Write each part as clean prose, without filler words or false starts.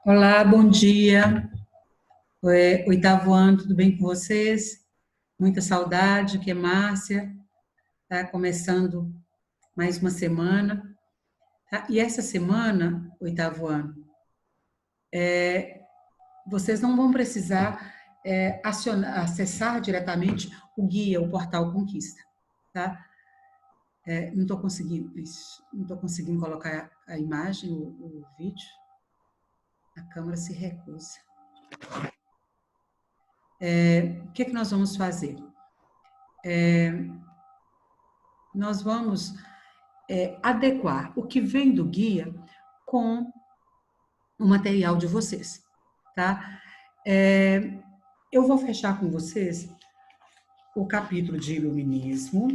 Olá, bom dia. Oitavo ano, tudo bem com vocês? Muita saudade, que é Márcia, tá começando mais uma semana, tá? E essa semana, oitavo ano, vocês não vão precisar acessar diretamente o guia, o portal Conquista, tá? Não estou conseguindo, não estou conseguindo colocar a imagem, o vídeo, a câmera se recusa. O que nós vamos fazer? Nós vamos adequar o que vem do guia com o material de vocês, tá? Eu vou fechar com vocês o capítulo de iluminismo.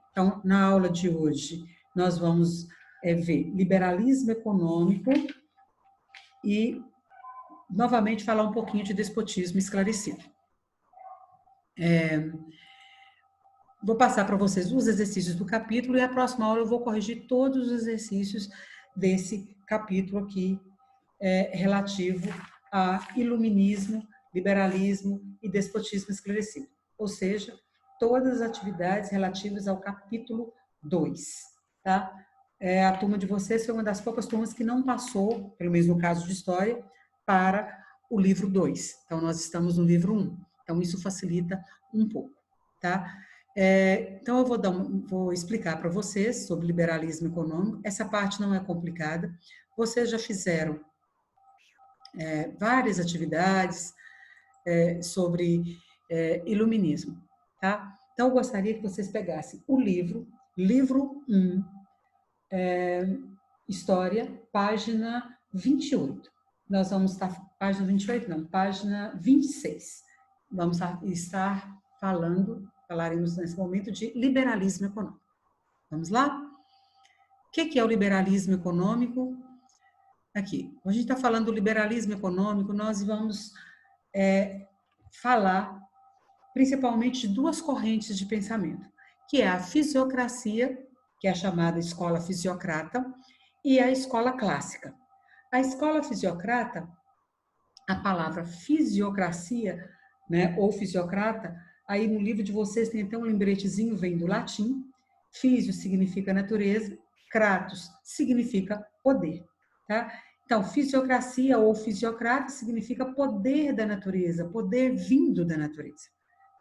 Então, na aula de hoje, nós vamos ver liberalismo econômico e, novamente, falar um pouquinho de despotismo esclarecido. Vou passar para vocês os exercícios do capítulo e a próxima aula eu vou corrigir todos os exercícios desse capítulo aqui, relativo a iluminismo, liberalismo e despotismo esclarecido. Ou seja, todas as atividades relativas ao capítulo 2, tá? A turma de vocês foi uma das poucas turmas que não passou, pelo menos no caso de história, para o livro 2. Então, nós estamos no livro 1. Então, isso facilita um pouco, tá? Então, eu vou explicar para vocês sobre liberalismo econômico. Essa parte não é complicada. Vocês já fizeram várias atividades sobre iluminismo, tá? Então, eu gostaria que vocês pegassem o livro 1, História, página 28. Nós vamos estar, página 28 não, página 26. Vamos estar falaremos nesse momento de liberalismo econômico. Vamos lá? O que é o liberalismo econômico? Aqui, quando a gente está falando do liberalismo econômico, nós vamos falar principalmente de duas correntes de pensamento, que é a fisiocracia, que é a chamada escola fisiocrata, e a escola clássica. A escola fisiocrata, a palavra fisiocracia, né, ou fisiocrata, aí no livro de vocês tem até um lembretezinho, vem do latim. Físio significa natureza, kratos significa poder, tá? Então, fisiocracia ou fisiocrata significa poder da natureza, poder vindo da natureza,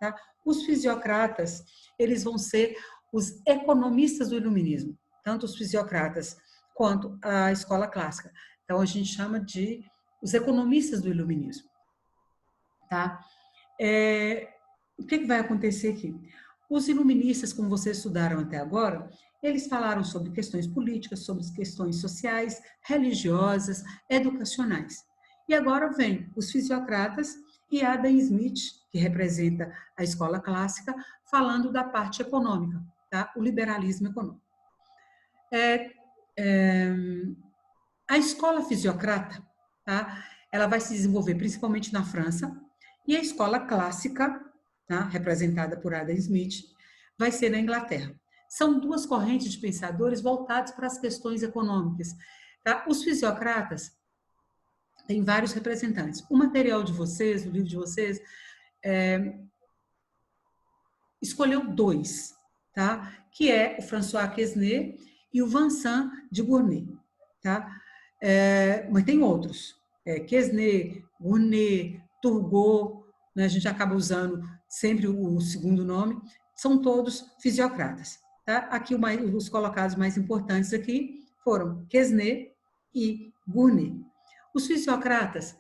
tá? Os fisiocratas, eles vão ser os economistas do iluminismo, tanto os fisiocratas quanto a escola clássica. Então, a gente chama de os economistas do iluminismo, tá? O que vai acontecer aqui? Os iluministas, como vocês estudaram até agora, eles falaram sobre questões políticas, sobre questões sociais, religiosas, educacionais. E agora vem os fisiocratas e Adam Smith, que representa a escola clássica, falando da parte econômica, tá? O liberalismo econômico. A escola fisiocrata, tá? Ela vai se desenvolver principalmente na França, e a escola clássica, tá? Representada por Adam Smith, vai ser na Inglaterra. São duas correntes de pensadores voltados para as questões econômicas, tá? Os fisiocratas têm vários representantes. O material de vocês, o livro de vocês, escolheu dois, tá? Que é o François Quesnay e o Vincent de Gournay, tá? Mas tem outros. Quesnay, Gournay, Turgot, né? A gente acaba usando sempre o segundo nome. São todos fisiocratas, tá? Aqui os colocados mais importantes aqui foram Quesnay e Gournay. Os fisiocratas,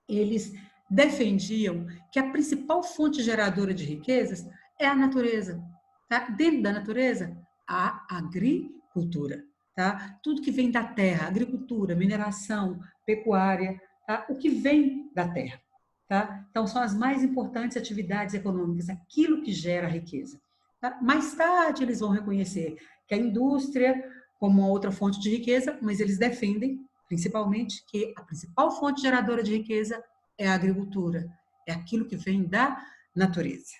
eles defendiam que a principal fonte geradora de riquezas é a natureza, tá? Dentro da natureza, a agricultura, tá? Tudo que vem da terra, agricultura, mineração, pecuária, tá? O que vem da terra, tá? Então, são as mais importantes atividades econômicas, aquilo que gera riqueza, tá? Mais tarde, eles vão reconhecer que a indústria como uma outra fonte de riqueza, mas eles defendem, principalmente, que a principal fonte geradora de riqueza é a agricultura, é aquilo que vem da natureza.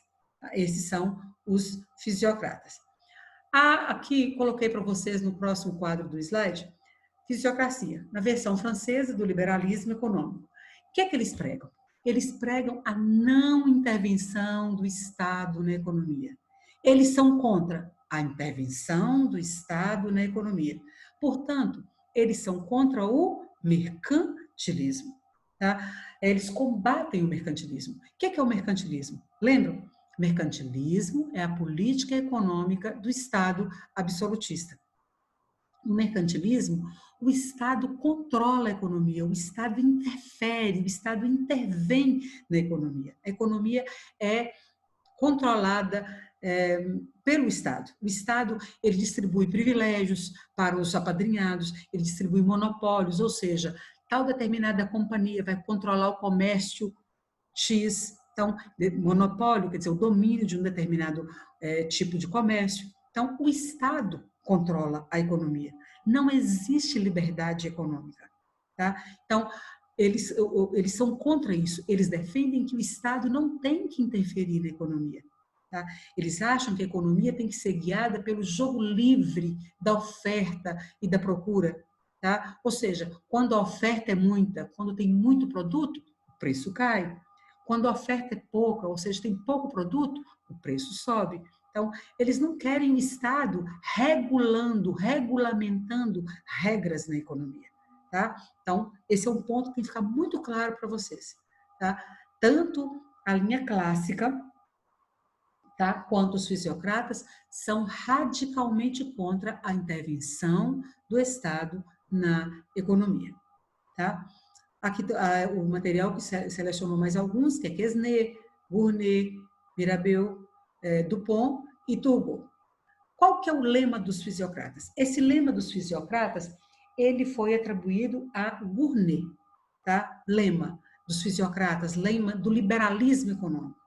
Esses são os fisiocratas. Aqui, coloquei para vocês no próximo quadro do slide, fisiocracia, na versão francesa do liberalismo econômico. O que é que eles pregam? Eles pregam a não intervenção do Estado na economia. Eles são contra a intervenção do Estado na economia. Portanto, eles são contra o mercantilismo. Tá? Eles combatem o mercantilismo. O que é o mercantilismo? Lembram? Mercantilismo é a política econômica do Estado absolutista. No mercantilismo, o Estado controla a economia, o Estado interfere, o Estado intervém na economia. A economia é controlada pelo Estado. O Estado, ele distribui privilégios para os apadrinhados, ele distribui monopólios, ou seja, tal determinada companhia vai controlar o comércio X. Então, monopólio quer dizer o domínio de um determinado tipo de comércio. Então, o Estado controla a economia. Não existe liberdade econômica. Tá? Então, eles são contra isso. Eles defendem que o Estado não tem que interferir na economia. Tá? Eles acham que a economia tem que ser guiada pelo jogo livre da oferta e da procura. Tá? Ou seja, quando a oferta é muita, quando tem muito produto, o preço cai. Quando a oferta é pouca, ou seja, tem pouco produto, o preço sobe. Então, eles não querem o Estado regulamentando regras na economia. Tá? Então, esse é um ponto que tem que ficar muito claro para vocês. Tá? Tanto a linha clássica, tá, quanto os fisiocratas são radicalmente contra a intervenção do Estado na economia. Tá? Aqui o material que selecionou mais alguns, que é Quesnay, Gournay, Mirabeau, Dupont e Turgot. Qual que é o lema dos fisiocratas? Esse lema dos fisiocratas, ele foi atribuído a Gournay, tá? Lema dos fisiocratas, lema do liberalismo econômico.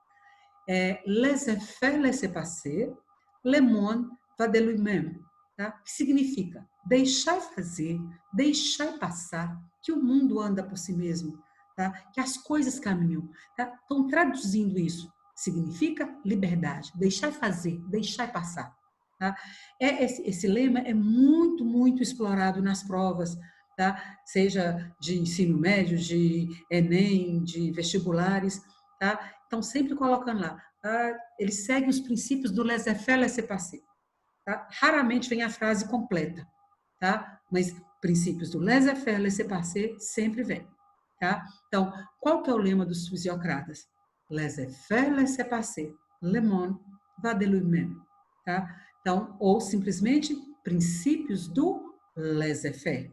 Laissez-faire, laissez-passer, le monde va de lui-même, tá? Que significa deixar fazer, deixar passar, que o mundo anda por si mesmo, tá? Que as coisas caminham. Tá? Então, traduzindo isso, significa liberdade, deixar fazer, deixar passar. Tá? Esse lema é muito, muito explorado nas provas, tá? Seja de ensino médio, de Enem, de vestibulares. Tá? Então, sempre colocando lá. Tá? Eles seguem os princípios do laissez-faire, laissez-passer. Tá? Raramente vem a frase completa, tá? Mas princípios do laissez-faire, laissez-passer sempre vem. Tá? Então, qual que é o lema dos fisiocratas? Laissez-faire, laissez-passer, le monde va de lui-même. Tá? Então, ou simplesmente princípios do laissez-faire.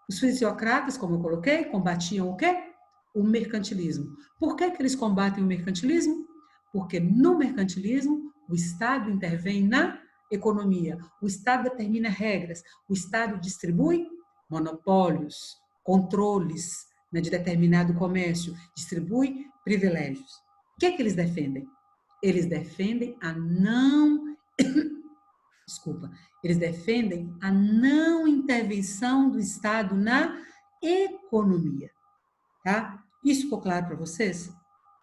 Os fisiocratas, como eu coloquei, combatiam o quê? O mercantilismo. Por que eles combatem o mercantilismo? Porque no mercantilismo o Estado intervém na economia, o Estado determina regras, o Estado distribui monopólios, controles, né, de determinado comércio, distribui privilégios. O que eles defendem? Eles defendem a não eles defendem a não intervenção do Estado na economia. Tá? Isso ficou claro para vocês?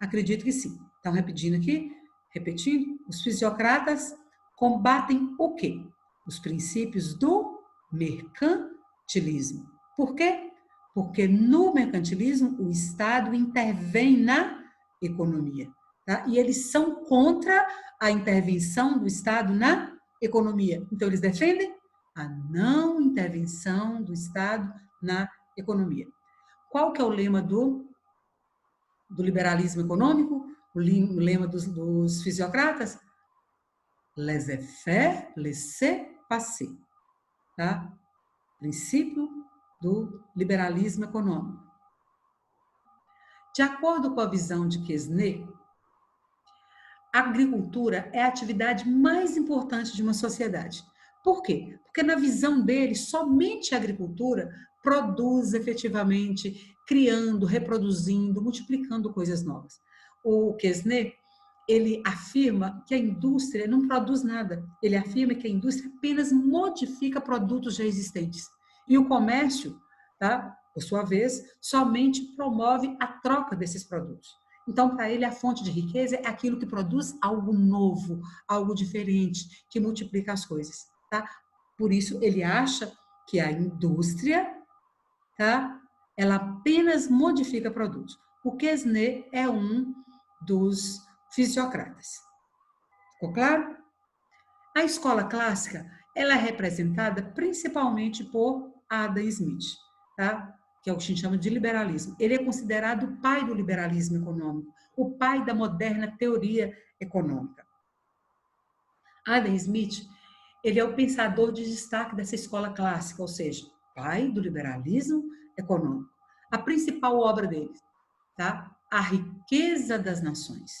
Acredito que sim. Então, repetindo, os fisiocratas combatem o quê? Os princípios do mercantilismo. Por quê? Porque no mercantilismo o Estado intervém na economia. Tá? E eles são contra a intervenção do Estado na economia. Então, eles defendem a não intervenção do Estado na economia. Qual que é o lema do liberalismo econômico? O lema dos fisiocratas? Laissez-faire, laissez-passer. Tá? Princípio do liberalismo econômico. De acordo com a visão de Quesnay, a agricultura é a atividade mais importante de uma sociedade. Por quê? Porque na visão dele, somente a agricultura produz efetivamente, criando, reproduzindo, multiplicando coisas novas. O Quesnay, ele afirma que a indústria não produz nada. Ele afirma que a indústria apenas modifica produtos já existentes. E o comércio, tá, por sua vez, somente promove a troca desses produtos. Então, para ele, a fonte de riqueza é aquilo que produz algo novo, algo diferente, que multiplica as coisas. Tá? Por isso, ele acha que a indústria, tá? Ela apenas modifica produtos. O Quesnay é um dos fisiocratas. Ficou claro? A escola clássica, ela é representada principalmente por Adam Smith, tá? Que é o que a gente chama de liberalismo. Ele é considerado o pai do liberalismo econômico, o pai da moderna teoria econômica. Adam Smith, ele é o pensador de destaque dessa escola clássica, ou seja, pai do liberalismo econômico. A principal obra dele, tá? A Riqueza das Nações.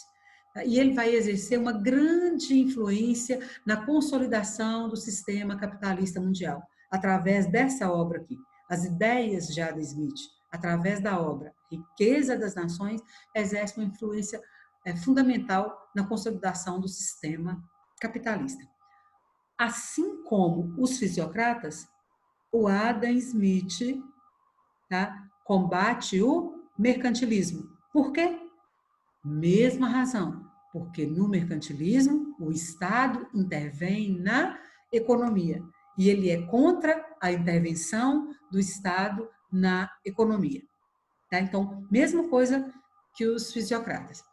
E ele vai exercer uma grande influência na consolidação do sistema capitalista mundial, através dessa obra aqui. As ideias de Adam Smith, através da obra Riqueza das Nações, exercem uma influência fundamental na consolidação do sistema capitalista. Assim como os fisiocratas, o Adam Smith, tá, combate o mercantilismo. Por quê? Mesma razão, porque no mercantilismo o Estado intervém na economia e ele é contra a intervenção do Estado na economia. Tá? Então, mesma coisa que os fisiocratas.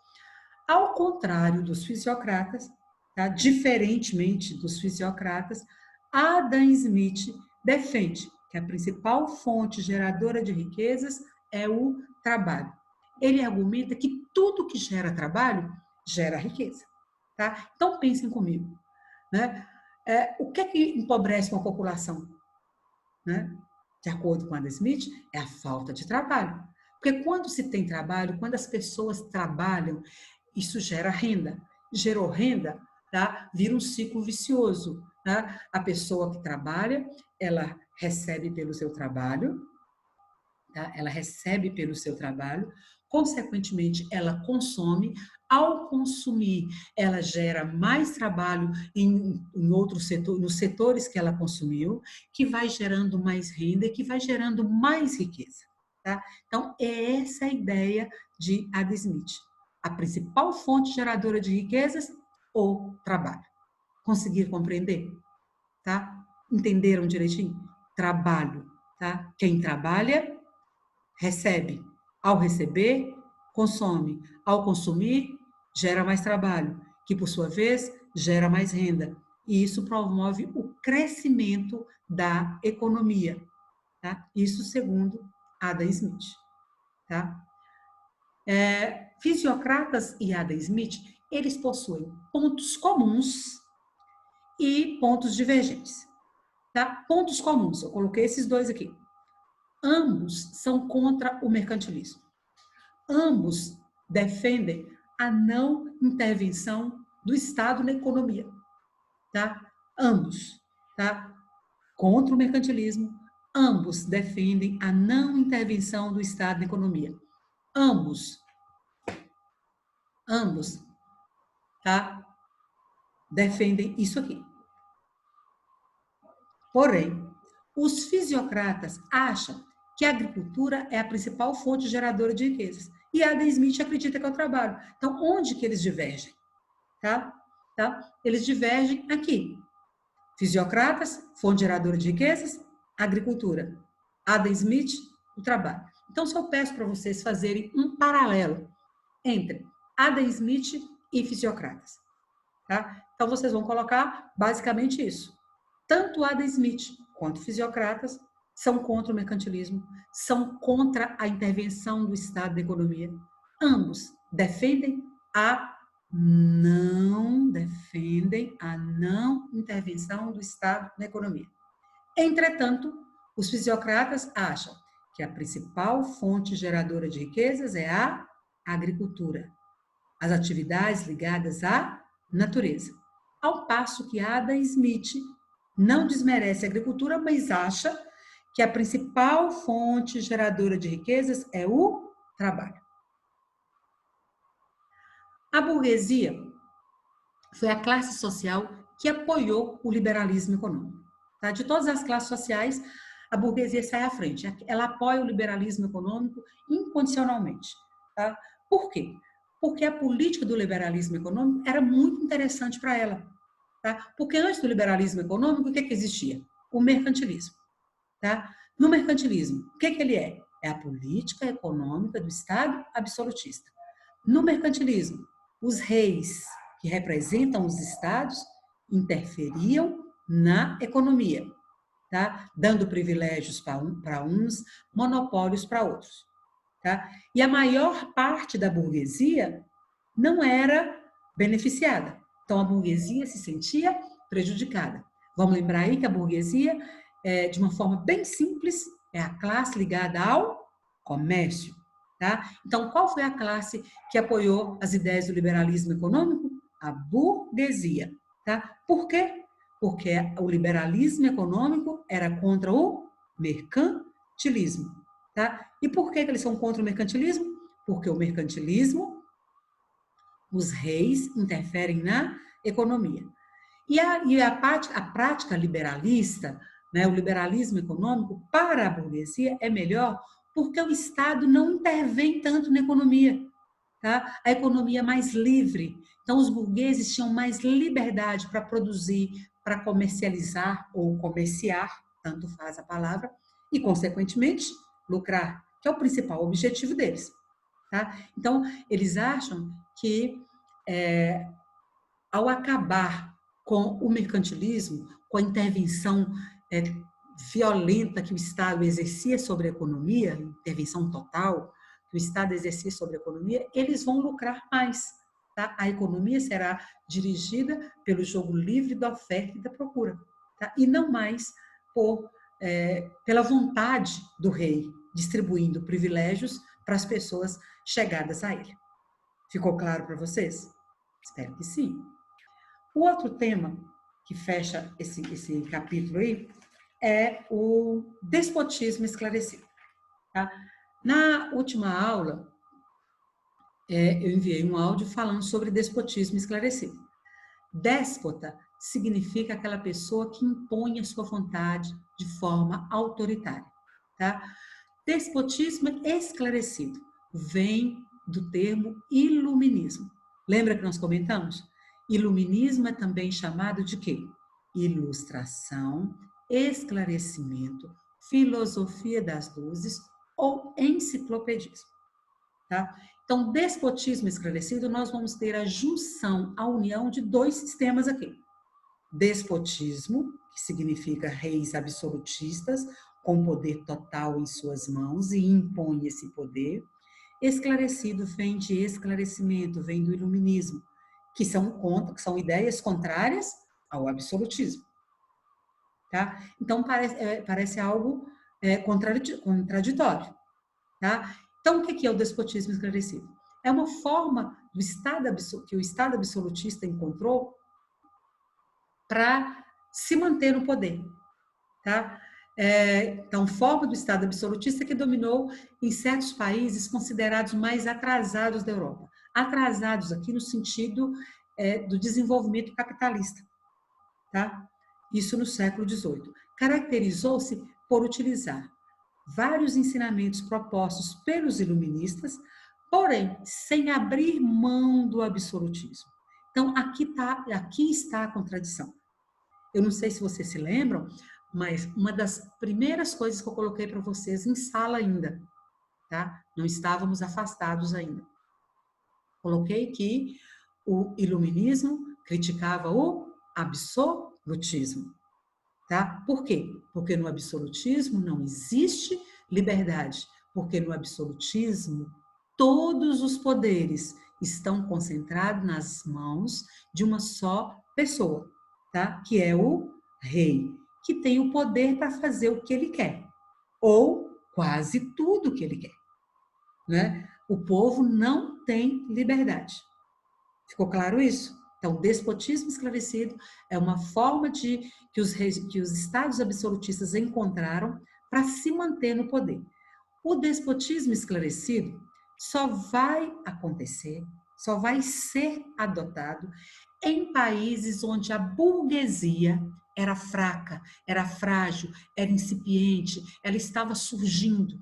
Ao contrário dos fisiocratas, tá? Diferentemente dos fisiocratas, Adam Smith defende que a principal fonte geradora de riquezas é o trabalho. Ele argumenta que tudo que gera trabalho gera riqueza. Tá? Então, pensem comigo. Né? O que é que empobrece uma população? Né? De acordo com Adam Smith, é a falta de trabalho. Porque quando se tem trabalho, quando as pessoas trabalham, isso gera renda. Gerou renda, tá? Vira um ciclo vicioso. Tá? A pessoa que trabalha, ela recebe pelo seu trabalho, tá? Ela recebe pelo seu trabalho, consequentemente, ela consome. Ao consumir, ela gera mais trabalho em outro setor, nos setores que ela consumiu, que vai gerando mais renda e que vai gerando mais riqueza. Tá? Então, é essa a ideia de Adam Smith. A principal fonte geradora de riquezas, o trabalho. Conseguir compreender? Tá? Entenderam direitinho? Trabalho. Tá? Quem trabalha recebe. Ao receber, consome. Ao consumir, gera mais trabalho, que por sua vez gera mais renda. E isso promove o crescimento da economia. Tá? Isso segundo Adam Smith. Tá? Fisiocratas e Adam Smith, eles possuem pontos comuns e pontos divergentes. Tá? Pontos comuns, eu coloquei esses dois aqui. Ambos são contra o mercantilismo. Ambos defendem a não intervenção do Estado na economia. Tá? Ambos. Tá? Contra o mercantilismo, ambos defendem a não intervenção do Estado na economia. Ambos, tá? Defendem isso aqui. Porém, os fisiocratas acham que a agricultura é a principal fonte geradora de riquezas. E Adam Smith acredita que é o trabalho. Então, onde que eles divergem? Tá? Eles divergem aqui. Fisiocratas, fonte geradora de riquezas, agricultura. Adam Smith, o trabalho. Então, se eu peço para vocês fazerem um paralelo entre Adam Smith e fisiocratas. Tá? Então, vocês vão colocar basicamente isso. Tanto Adam Smith quanto fisiocratas são contra o mercantilismo, são contra a intervenção do Estado na economia. Ambos defendem a não intervenção do Estado na economia. Entretanto, os fisiocratas acham que a principal fonte geradora de riquezas é a agricultura, as atividades ligadas à natureza. Ao passo que Adam Smith não desmerece a agricultura, mas acha que a principal fonte geradora de riquezas é o trabalho. A burguesia foi a classe social que apoiou o liberalismo econômico. Tá? De todas as classes sociais, a burguesia sai à frente. Ela apoia o liberalismo econômico incondicionalmente. Tá? Por quê? Porque a política do liberalismo econômico era muito interessante para ela. Tá? Porque antes do liberalismo econômico, o que existia? O mercantilismo. tá? No mercantilismo, o que ele é? É a política econômica do Estado absolutista. No mercantilismo, os reis que representam os estados interferiam na economia, tá? Dando privilégios para uns, monopólios para outros. Tá? E a maior parte da burguesia não era beneficiada. Então, a burguesia se sentia prejudicada. Vamos lembrar aí que a burguesia, de uma forma bem simples, é a classe ligada ao comércio. Tá? Então, qual foi a classe que apoiou as ideias do liberalismo econômico? A burguesia. Tá? Por quê? Porque o liberalismo econômico era contra o mercantilismo. Tá? E por que eles são contra o mercantilismo? Porque o mercantilismo, os reis interferem na economia. A prática liberalista, né, o liberalismo econômico, para a burguesia é melhor porque o Estado não intervém tanto na economia. Tá? A economia é mais livre. Então, os burgueses tinham mais liberdade para produzir, para comercializar ou comerciar, tanto faz a palavra, e, consequentemente, lucrar, que é o principal objetivo deles. Tá? Então, eles acham que, ao acabar com o mercantilismo, com a intervenção violenta que o Estado exercia sobre a economia, intervenção total que o Estado exercia sobre a economia, eles vão lucrar mais. Tá? A economia será dirigida pelo jogo livre da oferta e da procura, tá? E não mais pela vontade do rei, distribuindo privilégios para as pessoas chegadas a ele. Ficou claro para vocês? Espero que sim. O outro tema que fecha esse capítulo aí é o despotismo esclarecido. Tá? Na última aula, eu enviei um áudio falando sobre despotismo esclarecido. Déspota significa aquela pessoa que impõe a sua vontade de forma autoritária. Tá? Despotismo esclarecido vem do termo iluminismo. Lembra que nós comentamos? Iluminismo é também chamado de quê? Ilustração, esclarecimento, filosofia das luzes ou enciclopedismo. Tá? Então, despotismo esclarecido, nós vamos ter a junção, a união de dois sistemas aqui. Despotismo, que significa reis absolutistas, com poder total em suas mãos e impõe esse poder. Esclarecido vem de esclarecimento, vem do iluminismo, que são ideias contrárias ao absolutismo. Tá? Então, parece algo contraditório. Tá? Então, o que é o despotismo esclarecido? É uma forma do que o Estado absolutista encontrou para se manter no poder. Tá? Então, forma do Estado absolutista que dominou em certos países considerados mais atrasados da Europa. Atrasados aqui no sentido do desenvolvimento capitalista. Tá? Isso no século XVIII. Caracterizou-se por utilizar vários ensinamentos propostos pelos iluministas, porém, sem abrir mão do absolutismo. Então, aqui está a contradição. Eu não sei se vocês se lembram, mas uma das primeiras coisas que eu coloquei para vocês em sala ainda, tá? Não estávamos afastados ainda. Coloquei que o iluminismo criticava o absolutismo, tá? Por quê? Porque no absolutismo não existe liberdade, porque no absolutismo todos os poderes estão concentrados nas mãos de uma só pessoa, tá? Que é o rei, que tem o poder para fazer o que ele quer, ou quase tudo o que ele quer, né? O povo não tem liberdade. Ficou claro isso? Então, despotismo esclarecido é uma forma que os estados absolutistas encontraram para se manter no poder. O despotismo esclarecido só vai acontecer, só vai ser adotado em países onde a burguesia era fraca, era frágil, era incipiente, ela estava surgindo,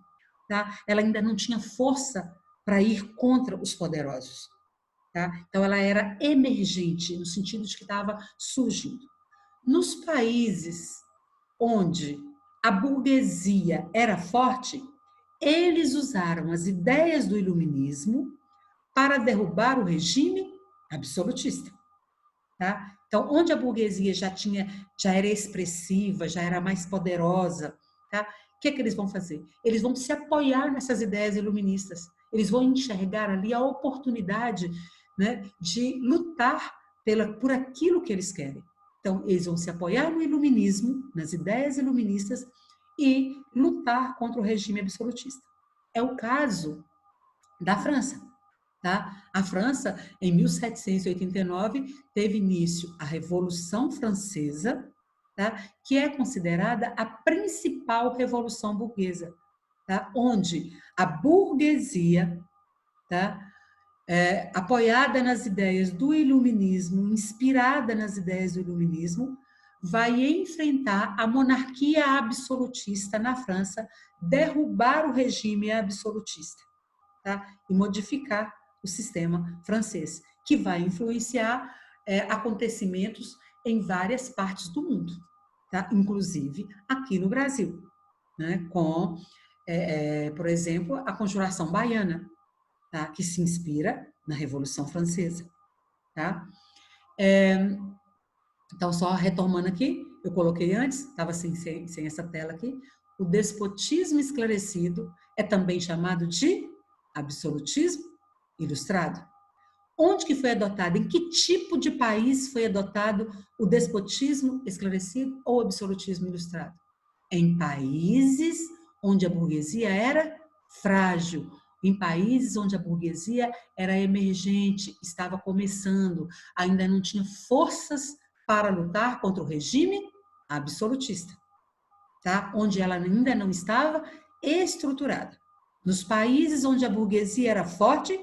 tá? Ela ainda não tinha força para ir contra os poderosos. Tá? Então, ela era emergente, no sentido de que estava surgindo. Nos países onde a burguesia era forte, eles usaram as ideias do iluminismo para derrubar o regime absolutista. Tá? Então, onde a burguesia já era expressiva, já era mais poderosa, tá? O que é que eles vão fazer? Eles vão se apoiar nessas ideias iluministas. Eles vão enxergar ali a oportunidade, né, de lutar por aquilo que eles querem. Então, eles vão se apoiar no iluminismo, nas ideias iluministas e lutar contra o regime absolutista. É o caso da França. Tá? A França, em 1789, teve início a Revolução Francesa, tá? Que é considerada a principal revolução burguesa, tá? Onde a burguesia, tá? Apoiada nas ideias do iluminismo, inspirada nas ideias do iluminismo, vai enfrentar a monarquia absolutista na França, derrubar o regime absolutista, tá? E modificar o sistema francês, que vai influenciar acontecimentos em várias partes do mundo, tá? Inclusive aqui no Brasil, né? Com, por exemplo, a Conjuração Baiana, tá? Que se inspira na Revolução Francesa. Tá? Então, só retomando aqui, eu coloquei antes, estava sem essa tela aqui, o despotismo esclarecido é também chamado de absolutismo ilustrado. Onde que foi adotado? Em que tipo de país foi adotado o despotismo esclarecido ou absolutismo ilustrado? Em países onde a burguesia era frágil, em países onde a burguesia era emergente, estava começando, ainda não tinha forças para lutar contra o regime absolutista, tá? Onde ela ainda não estava estruturada. Nos países onde a burguesia era forte,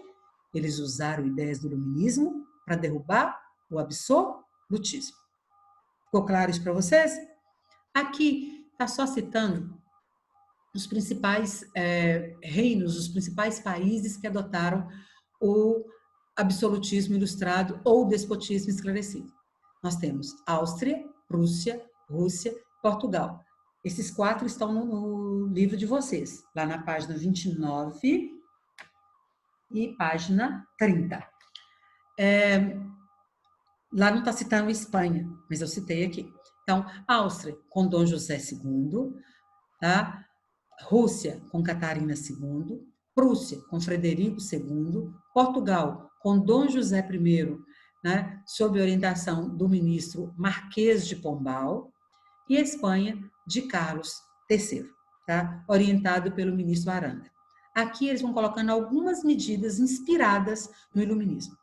eles usaram ideias do iluminismo para derrubar o absolutismo. Ficou claro isso para vocês? Aqui está só citando os principais reinos, os principais países que adotaram o absolutismo ilustrado ou despotismo esclarecido. Nós temos Áustria, Prússia, Rússia, Portugal. Esses 4 estão no livro de vocês, lá na página 29 e página 30. Lá não está citando Espanha, mas eu citei aqui. Então, Áustria, com Dom José II, tá? Rússia, com Catarina II, Prússia, com Frederico II, Portugal, com Dom José I, né, sob orientação do ministro Marquês de Pombal, e Espanha, de Carlos III, tá, orientado pelo ministro Aranda. Aqui eles vão colocando algumas medidas inspiradas no iluminismo.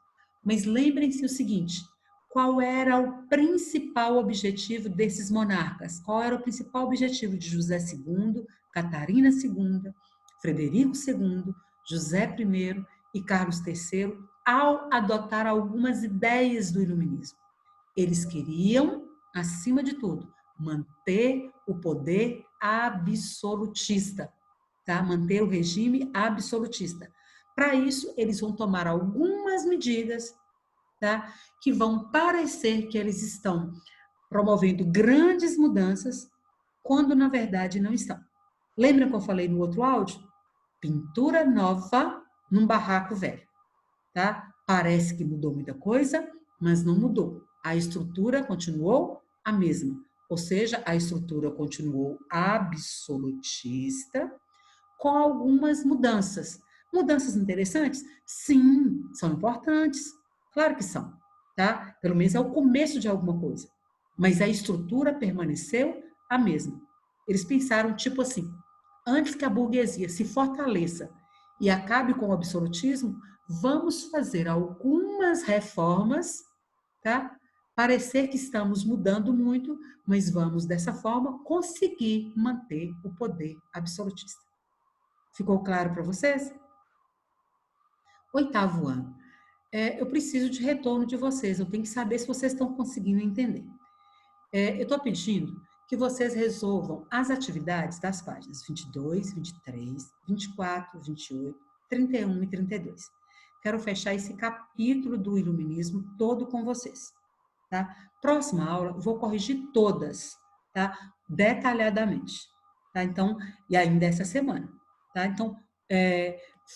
Mas lembrem-se o seguinte, qual era o principal objetivo desses monarcas? Qual era o principal objetivo de José II, Catarina II, Frederico II, José I e Carlos III, ao adotar algumas ideias do iluminismo? Eles queriam, acima de tudo, manter o poder absolutista, tá? Manter o regime absolutista. Para isso, eles vão tomar algumas medidas, tá? Que vão parecer que eles estão promovendo grandes mudanças, quando na verdade não estão. Lembra que eu falei no outro áudio? Pintura nova num barraco velho, tá? Parece que mudou muita coisa, mas não mudou. A estrutura continuou a mesma, ou seja, a estrutura continuou absolutista, com algumas mudanças. Mudanças interessantes? Sim, são importantes. Claro que são, tá? Pelo menos é o começo de alguma coisa. Mas a estrutura permaneceu a mesma. Eles pensaram tipo assim, antes que a burguesia se fortaleça e acabe com o absolutismo, vamos fazer algumas reformas, tá? Parecer que estamos mudando muito, mas vamos dessa forma conseguir manter o poder absolutista. Ficou claro para vocês? 8º ano. Eu preciso de retorno de vocês, eu tenho que saber se vocês estão conseguindo entender. Eu estou pedindo que vocês resolvam as atividades das páginas 22, 23, 24, 28, 31 e 32. Quero fechar esse capítulo do iluminismo todo com vocês. Tá? Próxima aula, vou corrigir todas, tá? Detalhadamente. tá? Então, e ainda essa semana, tá? Então,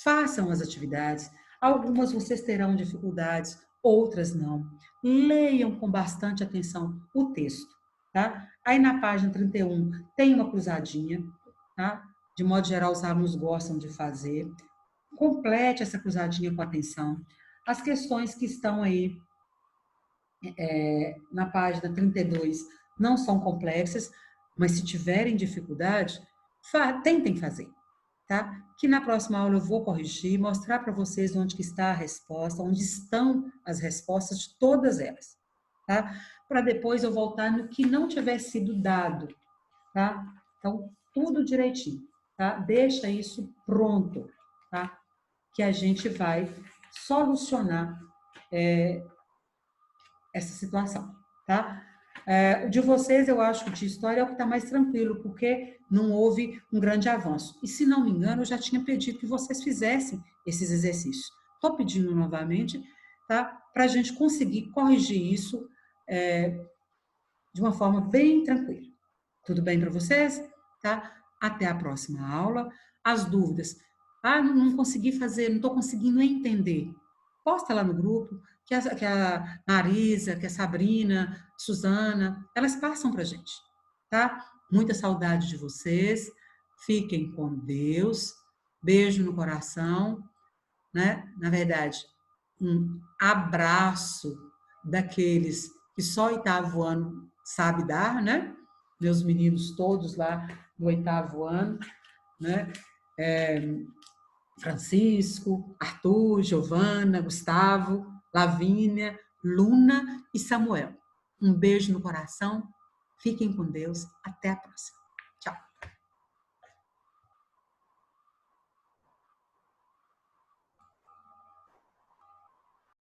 façam as atividades. Algumas vocês terão dificuldades, outras não. Leiam com bastante atenção o texto, tá? Aí na página 31 tem uma cruzadinha, tá? De modo geral, os alunos gostam de fazer. Complete essa cruzadinha com atenção. As questões que estão aí na página 32 não são complexas, mas se tiverem dificuldade, tentem fazer, tá? Que na próxima aula eu vou corrigir, mostrar para vocês onde que está a resposta, onde estão as respostas de todas elas, tá? Para depois eu voltar no que não tiver sido dado, tá? Então, tudo direitinho, tá? Deixa isso pronto, tá? Que a gente vai solucionar essa situação, tá? De vocês, eu acho que de história é o que está mais tranquilo, porque não houve um grande avanço. E, se não me engano, eu já tinha pedido que vocês fizessem esses exercícios. Estou pedindo novamente, tá? Para a gente conseguir corrigir isso de uma forma bem tranquila. Tudo bem para vocês? Tá? Até a próxima aula. As dúvidas. Ah, não consegui fazer, não estou conseguindo entender. Posta lá no grupo, que a Marisa, que a Sabrina, Suzana, elas passam para a gente, tá? Muita saudade de vocês. Fiquem com Deus. Beijo no coração, né? Na verdade, um abraço daqueles que só oitavo ano sabe dar, né? Meus meninos todos lá do oitavo ano, né? Francisco, Arthur, Giovana, Gustavo, Lavínia, Luna e Samuel. Um beijo no coração. Fiquem com Deus. Até a próxima.